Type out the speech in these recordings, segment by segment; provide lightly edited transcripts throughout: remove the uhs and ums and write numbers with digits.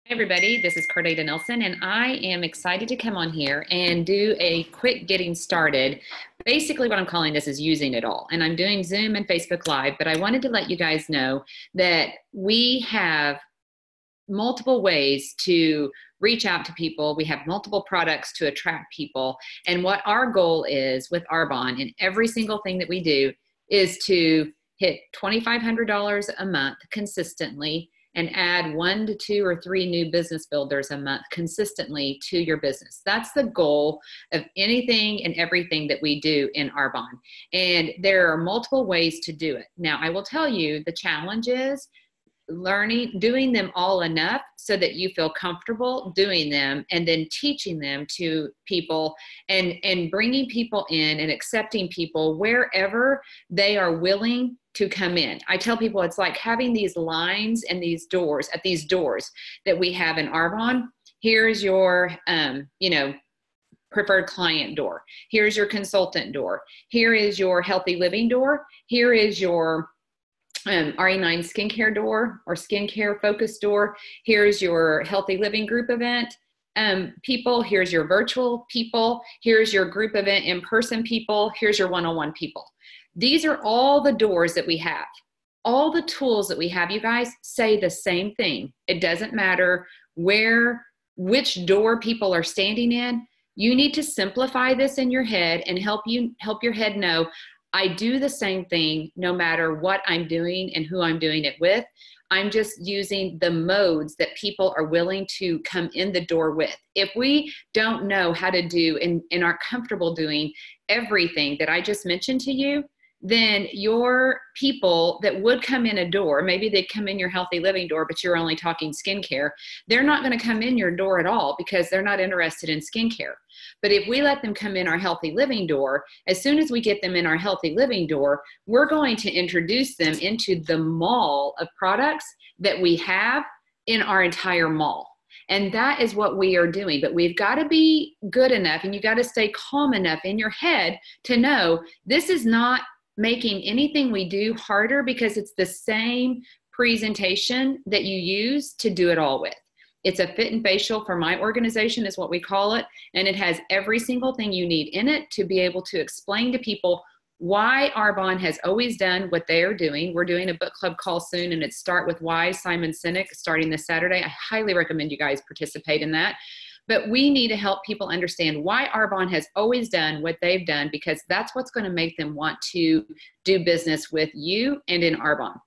Hey everybody, this is Cardata Nelson, and I am excited to come on here and do a quick getting started. Basically, what I'm calling this is using it all. And I'm doing Zoom and Facebook Live, but I wanted to let you guys know that we have multiple ways to reach out to people. We have multiple products to attract people. And what our goal is with Arbonne in every single thing that we do is to hit $2,500 a month consistently and add 1 to 2 or 3 new business builders a month consistently to your business. That's the goal of anything and everything that we do in Arbonne. And there are multiple ways to do it. Now, I will tell you the challenge is doing them all enough so that you feel comfortable doing them, and then teaching them to people and bringing people in and accepting people wherever they are willing to come in. I tell people it's like having these lines and these doors at these doors that we have in Arbonne. Here's your, preferred client door. Here's your consultant door. Here is your healthy living door. Here is your RE9 skincare door or skincare focus door. Here's your healthy living group event people. Here's your virtual people. Here's your group event in-person people. Here's your one-on-one people. These are all the doors that we have. All the tools that we have, you guys, say the same thing. It doesn't matter which door people are standing in. You need to simplify this in your head and help your head know, I do the same thing no matter what I'm doing and who I'm doing it with. I'm just using the modes that people are willing to come in the door with. If we don't know how to do and aren't comfortable doing everything that I just mentioned to you, then your people that would come in a door, maybe they'd come in your healthy living door, but you're only talking skincare, they're not going to come in your door at all because they're not interested in skincare. But if we let them come in our healthy living door, as soon as we get them in our healthy living door, we're going to introduce them into the mall of products that we have in our entire mall. And that is what we are doing. But we've got to be good enough, and you got to stay calm enough in your head to know this is not making anything we do harder, because it's the same presentation that you use to do it all with. It's a fit and facial for my organization is what we call it. And it has every single thing you need in it to be able to explain to people why Arbonne has always done what they are doing. We're doing a book club call soon, and it's Start With Why, Simon Sinek, starting this Saturday. I highly recommend you guys participate in that. But we need to help people understand why Arbonne has always done what they've done, because that's what's going to make them want to do business with you and in Arbonne.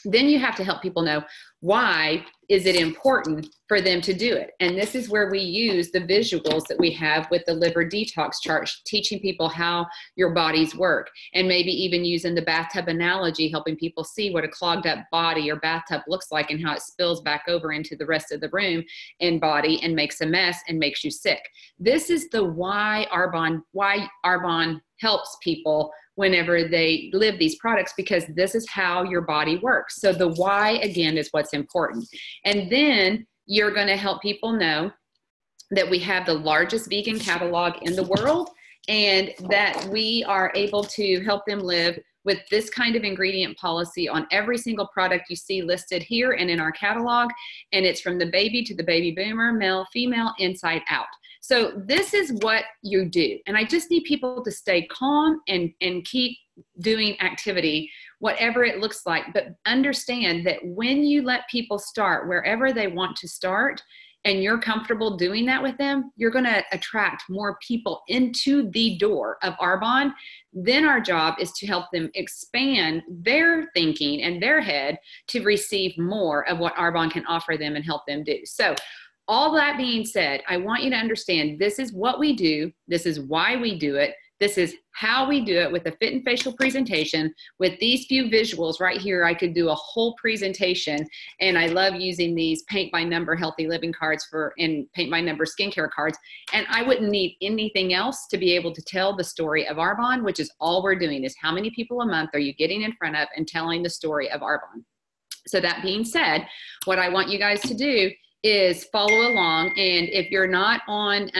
Then you have to help people know why is it important for them to do it. And this is where we use the visuals that we have with the liver detox chart, teaching people how your bodies work, and maybe even using the bathtub analogy, helping people see what a clogged up body or bathtub looks like and how it spills back over into the rest of the room and body and makes a mess and makes you sick. This is the why Arbonne helps people whenever they live these products, because this is how your body works. So the why, again, is what's important. And then you're going to help people know that we have the largest vegan catalog in the world, and that we are able to help them live with this kind of ingredient policy on every single product you see listed here and in our catalog. And it's from the baby to the baby boomer, male, female, inside out. So this is what you do. And I just need people to stay calm and keep doing activity, whatever it looks like. But understand that when you let people start wherever they want to start, and you're comfortable doing that with them, you're going to attract more people into the door of Arbonne. Then our job is to help them expand their thinking and their head to receive more of what Arbonne can offer them and help them do. So all that being said, I want you to understand this is what we do. This is why we do it. This is how we do it with a fit and facial presentation. With these few visuals right here, I could do a whole presentation. And I love using these paint by number healthy living cards and paint by number skincare cards. And I wouldn't need anything else to be able to tell the story of Arbonne, which is all we're doing, is how many people a month are you getting in front of and telling the story of Arbonne. So that being said, what I want you guys to do is follow along. And if you're not on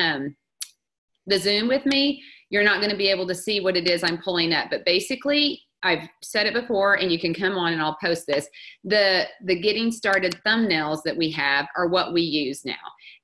the Zoom with me, you're not going to be able to see what it is I'm pulling up. But basically, I've said it before, and you can come on and I'll post this. The getting started thumbnails that we have are what we use now.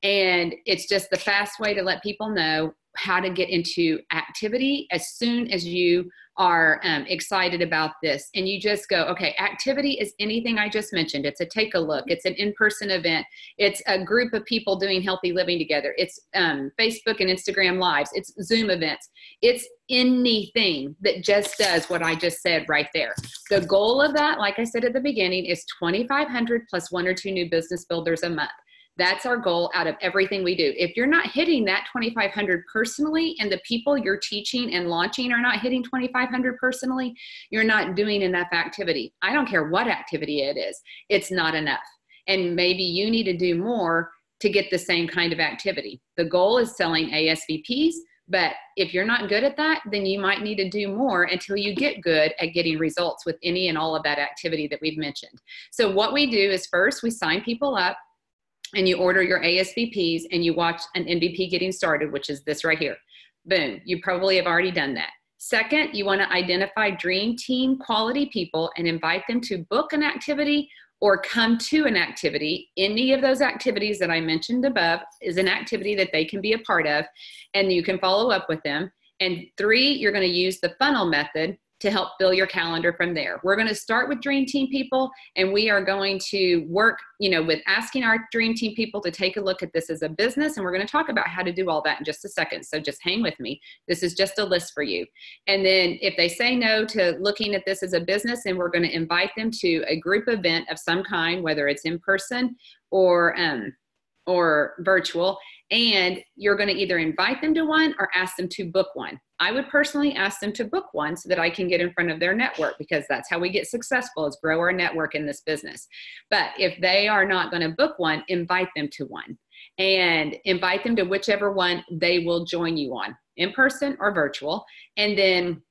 And it's just the fast way to let people know how to get into activity as soon as you are excited about this. And you just go, okay, activity is anything I just mentioned. It's a take a look. It's an in-person event. It's a group of people doing healthy living together. It's Facebook and Instagram lives. It's Zoom events. It's anything that just does what I just said right there. The goal of that, like I said at the beginning, is 2,500 plus 1 or 2 new business builders a month. That's our goal out of everything we do. If you're not hitting that 2,500 personally, and the people you're teaching and launching are not hitting 2,500 personally, you're not doing enough activity. I don't care what activity it is. It's not enough. And maybe you need to do more to get the same kind of activity. The goal is selling ASVPs, but if you're not good at that, then you might need to do more until you get good at getting results with any and all of that activity that we've mentioned. So what we do is, first, we sign people up, and you order your ASVPs, and you watch an MVP getting started, which is this right here. Boom, you probably have already done that. Second, you want to identify dream team quality people and invite them to book an activity or come to an activity. Any of those activities that I mentioned above is an activity that they can be a part of, and you can follow up with them. And 3, you're going to use the funnel method to help fill your calendar from there. We're going to start with dream team people, and we are going to work, with asking our dream team people to take a look at this as a business. And we're going to talk about how to do all that in just a second. So just hang with me. This is just a list for you. And then if they say no to looking at this as a business, and we're going to invite them to a group event of some kind, whether it's in person or virtual, and you're going to either invite them to one or ask them to book one. I would personally ask them to book one so that I can get in front of their network, because that's how we get successful, is grow our network in this business. But if they are not going to book one, invite them to one, and invite them to whichever one they will join you on, in person or virtual. And then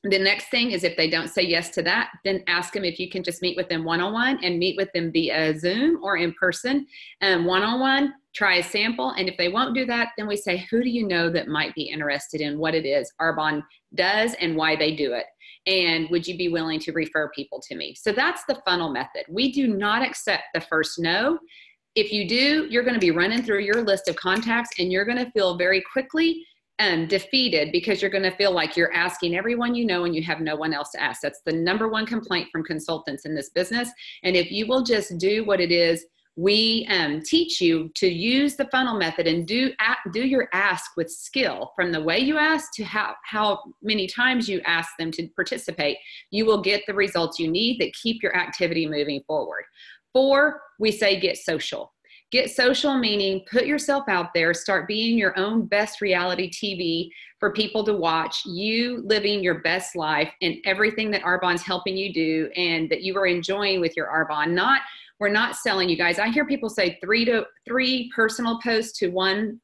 the next thing is, if they don't say yes to that, then ask them if you can just meet with them one-on-one, and meet with them via Zoom or in person, one-on-one. Try a sample. And if they won't do that, then we say, who do you know that might be interested in what it is Arbonne does and why they do it? And would you be willing to refer people to me? So that's the funnel method. We do not accept the first no. If you do, you're going to be running through your list of contacts, and you're going to feel very quickly defeated, because you're going to feel like you're asking everyone you know and you have no one else to ask. That's the number one complaint from consultants in this business. And if you will just do what it is we teach you, to use the funnel method and do your ask with skill, from the way you ask to how many times you ask them to participate, you will get the results you need that keep your activity moving forward. 4, we say get social. Get social, meaning put yourself out there, start being your own best reality TV for people to watch, you living your best life and everything that Arbonne's helping you do and that you are enjoying with your Arbonne. We're not selling, you guys. I hear people say 3 personal posts to 1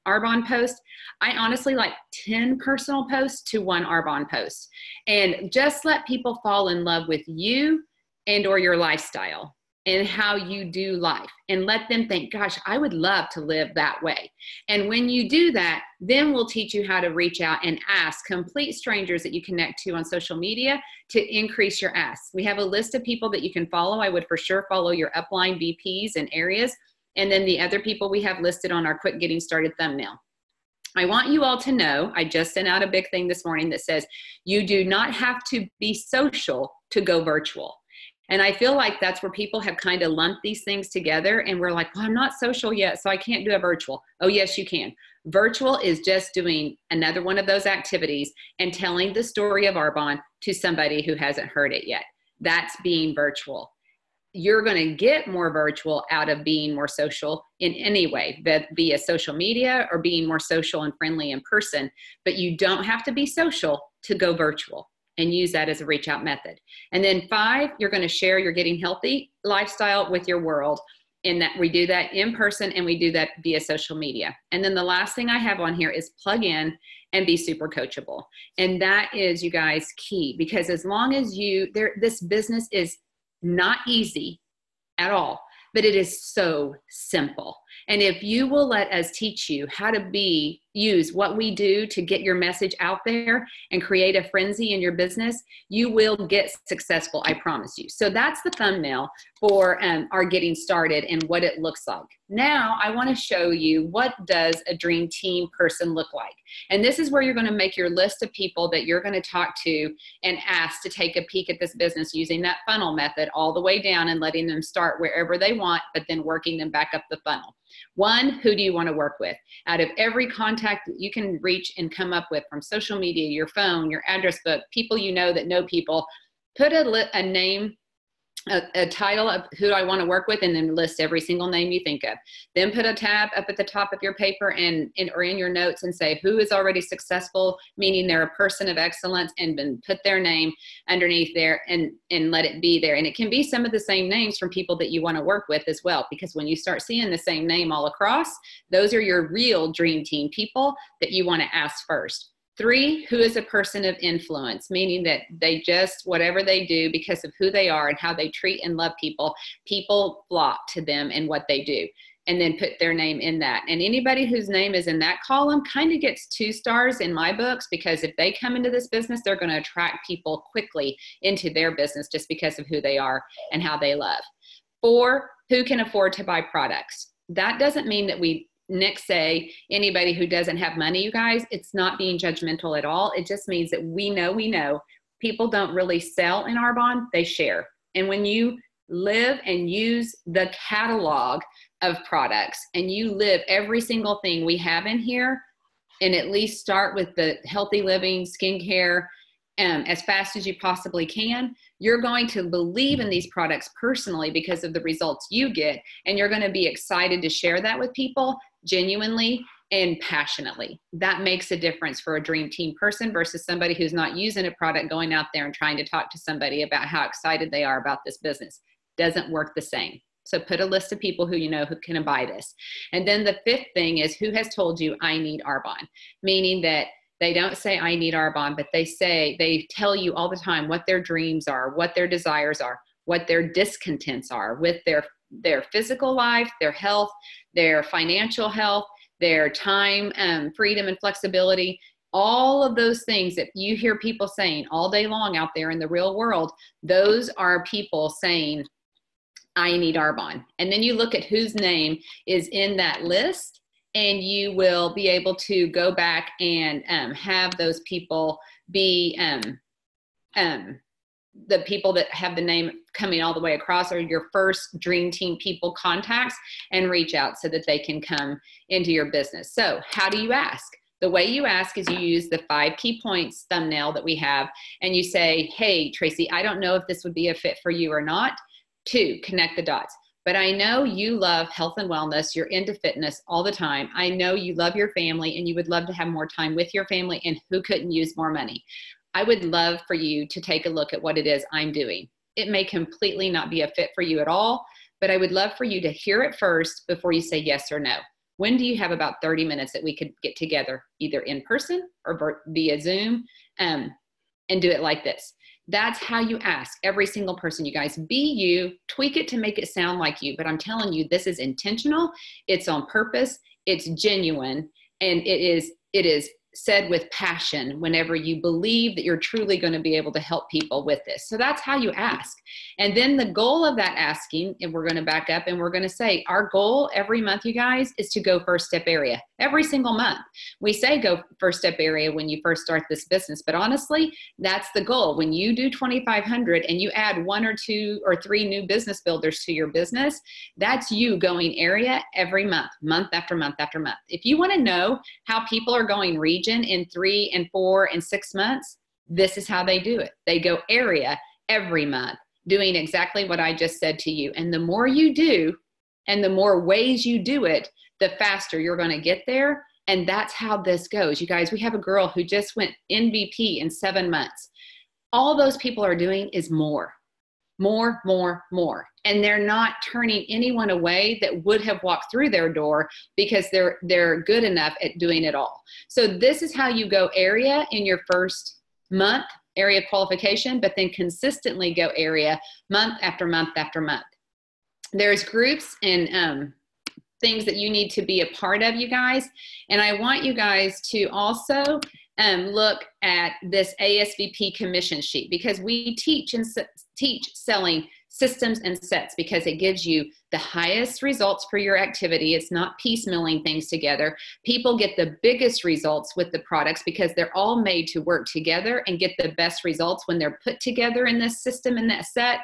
Arbonne post. I honestly like 10 personal posts to 1 Arbonne post. And just let people fall in love with you and or your lifestyle and how you do life, and let them think, gosh, I would love to live that way. And when you do that, then we'll teach you how to reach out and ask complete strangers that you connect to on social media to increase your asks. We have a list of people that you can follow. I would for sure follow your upline VPs and areas, and then the other people we have listed on our quick getting started thumbnail. I want you all to know, I just sent out a big thing this morning that says you do not have to be social to go virtual. And I feel like that's where people have kind of lumped these things together, and we're like, well, I'm not social yet, so I can't do a virtual. Oh, yes, you can. Virtual is just doing another one of those activities and telling the story of Arbonne to somebody who hasn't heard it yet. That's being virtual. You're going to get more virtual out of being more social in any way, via social media or being more social and friendly in person, but you don't have to be social to go virtual, and use that as a reach out method. And then 5, you're going to share your getting healthy lifestyle with your world, in that we do that in person and we do that via social media. And then the last thing I have on here is plug in and be super coachable. And that is, you guys, key, because as long as this business is not easy at all, but it is so simple. And if you will let us teach you how to use what we do to get your message out there and create a frenzy in your business, you will get successful, I promise you. So that's the thumbnail for our getting started and what it looks like. Now I want to show you, what does a dream team person look like? And this is where you're going to make your list of people that you're going to talk to and ask to take a peek at this business using that funnel method all the way down and letting them start wherever they want, but then working them back up the funnel. One, who do you want to work with? Out of every contact that you can reach and come up with from social media, your phone, your address book, people you know that know people, put a name, a title of who I want to work with, and then list every single name you think of. Then put a tab up at the top of your paper or in your notes and say who is already successful, meaning they're a person of excellence, and then put their name underneath there and let it be there. And it can be some of the same names from people that you want to work with as well, because when you start seeing the same name all across, those are your real dream team people that you want to ask first. 3, who is a person of influence, meaning that they just, whatever they do, because of who they are and how they treat and love people, people flock to them and what they do. And then put their name in that. And anybody whose name is in that column kind of gets 2 stars in my books, because if they come into this business, they're going to attract people quickly into their business just because of who they are and how they love. 4, who can afford to buy products. That doesn't mean that we next say anybody who doesn't have money, you guys. It's not being judgmental at all. It just means that we know people don't really sell in Arbonne, they share. And when you live and use the catalog of products and you live every single thing we have in here, and at least start with the healthy living, skincare, as fast as you possibly can, you're going to believe in these products personally because of the results you get, and you're going to be excited to share that with people genuinely and passionately. That makes a difference for a dream team person versus somebody who's not using a product, going out there and trying to talk to somebody about how excited they are about this business. Doesn't work the same. So put a list of people who you know who can buy this. And then the 5th thing is, who has told you I need Arbonne, meaning that they don't say I need Arbonne, but they tell you all the time what their dreams are, what their desires are, what their discontents are with their physical life, their health, their financial health, their time, freedom and flexibility. All of those things that you hear people saying all day long out there in the real world, those are people saying, I need Arbonne. And then you look at whose name is in that list, and you will be able to go back and have those people be the people that have the name coming all the way across are your first dream team people contacts, and reach out so that they can come into your business. So how do you ask? The way you ask is you use the 5 key points thumbnail that we have, and you say, hey, Tracy, I don't know if this would be a fit for you or not. 2, connect the dots. But I know you love health and wellness. You're into fitness all the time. I know you love your family and you would love to have more time with your family, and who couldn't use more money? I would love for you to take a look at what it is I'm doing. It may completely not be a fit for you at all, but I would love for you to hear it first before you say yes or no. When do you have about 30 minutes that we could get together, either in person or via Zoom, and do it like this? That's how you ask every single person, you guys. Be you, tweak it to make it sound like you, but I'm telling you, this is intentional, it's on purpose, it's genuine, and it is said with passion whenever you believe that you're truly going to be able to help people with this. So that's how you ask. And then the goal of that asking, and we're going to back up and we're going to say, our goal every month, you guys, is to go first step area every single month. We say go first step area when you first start this business, but honestly, that's the goal. When you do 2,500 and you add 1 or 2 or 3 new business builders to your business, that's you going area every month, month after month after month. If you want to know how people are going region in 3 and 4 and 6 months, this is how they do it. They go area every month, doing exactly what I just said to you. And the more you do, and the more ways you do it, the faster you're going to get there. And that's how this goes. You guys, we have a girl who just went MVP in 7 months. All those people are doing is more. And they're not turning anyone away that would have walked through their door, because they're good enough at doing it all. So this is how you go area in your first month, area qualification, but then consistently go area month after month after month. There's groups in things that you need to be a part of, you guys. And I want you guys to also look at this ASVP commission sheet, because we teach selling systems and sets because it gives you the highest results for your activity. It's not piecemealing things together. People get the biggest results with the products because they're all made to work together and get the best results when they're put together in this system, in that set.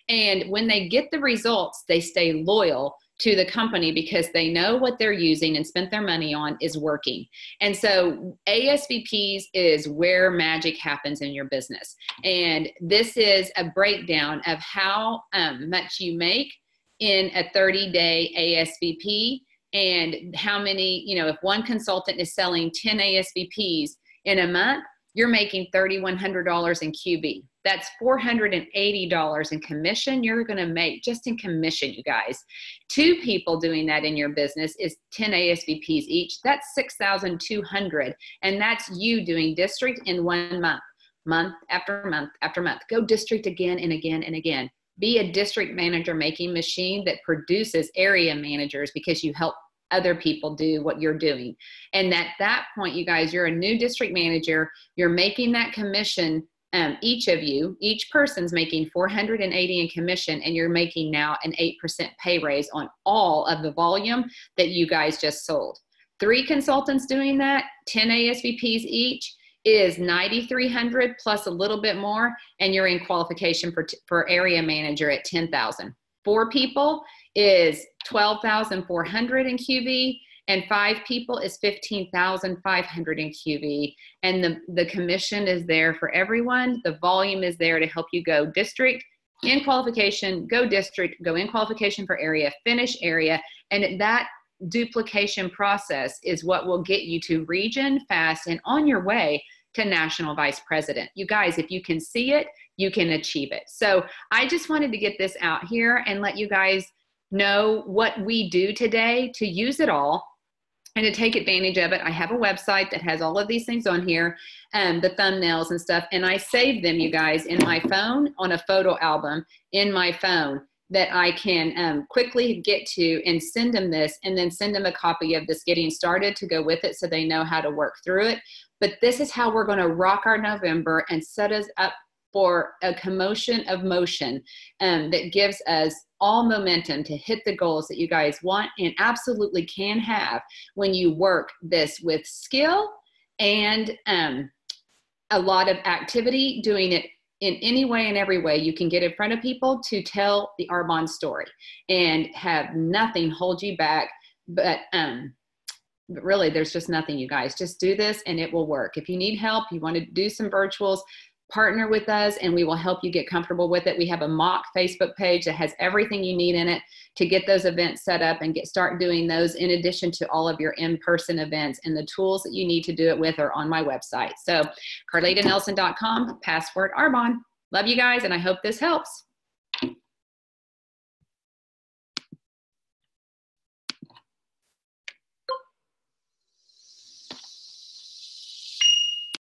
And when they get the results, they stay loyal to the company because they know what they're using and spent their money on is working. And so ASVPs is where magic happens in your business. And this is a breakdown of how much you make in a 30-day ASVP, and how many, you know, if one consultant is selling 10 ASVPs in a month, you're making $3,100 in QB. That's $480 in commission you're going to make just in commission, you guys. 2 people doing that in your business is 10 ASVPs each. That's $6,200. And that's you doing district in 1 month, month after month after month. Go district again and again and again. Be a district manager making machine that produces area managers because you help other people do what you're doing. And at that point, you guys, you're a new district manager. You're making that commission. Each of you, each person's making $480 in commission, and you're making now an 8% pay raise on all of the volume that you guys just sold. 3 consultants doing that, 10 ASVPs each, is $9,300 plus a little bit more, and you're in qualification for area manager at $10,000. 4 people is $12,400 in QV, and 5 people is $15,500 in QV. And the commission is there for everyone. The volume is there to help you go district, in qualification, go district, go in qualification for area, finish area. And that duplication process is what will get you to region fast and on your way to national vice president. You guys, if you can see it, you can achieve it. So I just wanted to get this out here and let you guys know what we do today to use it all and to take advantage of it. I have a website that has all of these things on here, the thumbnails and stuff, and I save them, you guys, in my phone on a photo album in my phone that I can quickly get to and send them this, and then send them a copy of this getting started to go with it so they know how to work through it. But this is how we're going to rock our November and set us up for a commotion of motion that gives us all momentum to hit the goals that you guys want and absolutely can have when you work this with skill and a lot of activity, doing it in any way and every way you can get in front of people to tell the Arbonne story and have nothing hold you back. But really, there's just nothing, you guys. Just do this and it will work. If you need help, you want to do some virtuals, partner with us and we will help you get comfortable with it. We have a mock Facebook page that has everything you need in it to get those events set up and start doing those in addition to all of your in-person events, and the tools that you need to do it with are on my website. So carlitanelson.com, password Arbonne. Love you guys, and I hope this helps.